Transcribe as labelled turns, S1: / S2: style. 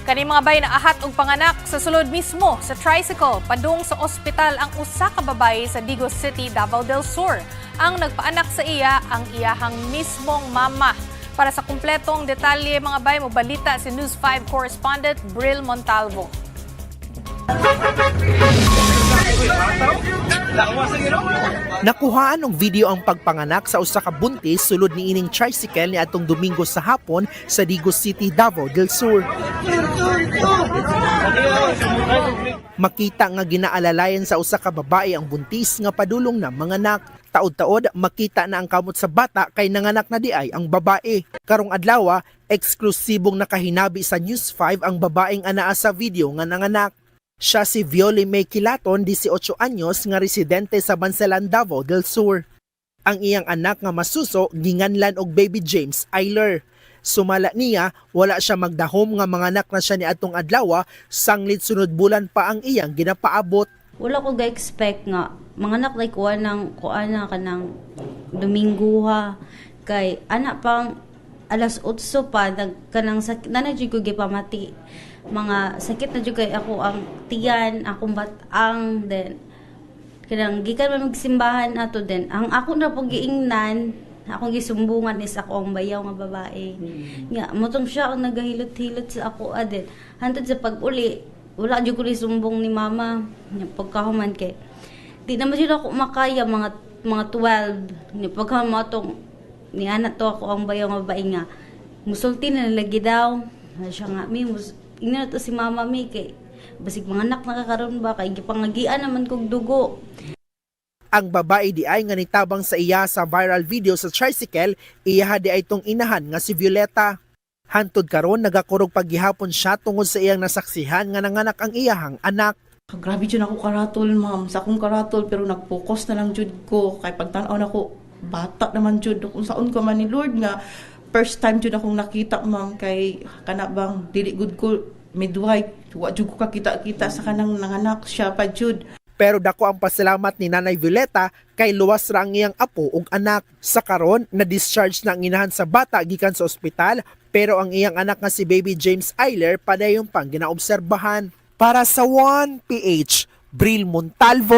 S1: Kani mga bay na ahat og panganak sa sulod mismo sa tricycle padung sa ospital ang usa ka babae sa Digos City, Davao del Sur. Ang nagpaanak sa iya ang iyahang mismong mama. Para sa kumpletong detalye mga bay, mobalita si News 5 correspondent Bril Montalvo.
S2: Nakuhaan ng video ang pagpanganak sa usa ka buntis sulod ni ining tricycle ni atong Domingo sa hapon sa Digos City, Davao del Sur. Makita nga ginaalalayan sa usa ka babae ang buntis nga padulong na manganak. Taod-taod makita na ang kamot sa bata kay nanganak na diay ang babae. Karong adlaw, eksklusibong nakahinabi sa News 5 ang babaeng anaa sa video nga nanganak. Siya si Viole May Kilaton, 18 anyos, nga residente sa Bansalan, Davao del Sur. Ang iyang anak nga masuso, ginganlan og baby James Ayler. Sumala niya, wala siya magdahom nga manganak na siya ni atong adlaw, sanglit sunod bulan pa ang iyang ginapaabot.
S3: Wala ko ga-expect nga manganak like kuha na kanang Domingo ha. Kay anak pang alas 8 pa kanang sakit na jud ko gipamati. Mga sakit na jud kay ako ang tiyan, akong batang, then kanang gikan man magsimbahan ato din. Ang ako na pug giingnan, akong gisumbungan is ako ang bayaw nga babae. Nga motong siya ang nagahilot-hilot sa ako adin. Hantod sa pag-uli, wala jud ko ni sumbong ni mama. Nga pagkahuman kay di naman jud ako makaya mga 12. Ni pagkahuman mo atong ni anak to ako ang bayaw nga babae nga. Musulti na lagi daw. Siya nga mi ina to si mama mi kay basig mga anak nakakaroon ba kay gipangagian naman kog dugo.
S2: Ang babae di ay nga nitabang sa iya sa viral video sa tricycle, iya di ay tong inahan nga si Violeta. Hantod karon nagakurog paghihapon siya tungod sa iyang nasaksihan nga nanganak ang iyahang anak.
S4: Grabe jud ako karatol, ma'am. Sa akong karatol pero nag-focus na lang jud ko kay pagtan-aw nako bata naman jud kung saon ko man ni Lord nga first time jud akong nakita, ma'am, kay kana bang dili gud ko midwife. Wa jud ko kakita-kita sa kanang nanganak siya pa jud.
S2: Pero dako ang pasalamat ni Nanay Violeta kay luwas ra ang iyang apo ug anak. Sa karon na-discharge na ang inahan sa bata gikan sa ospital, pero ang iyang anak nga si baby James Ayler padayon pang ginaobserbahan. Para sa 1PH, Bril Montalvo,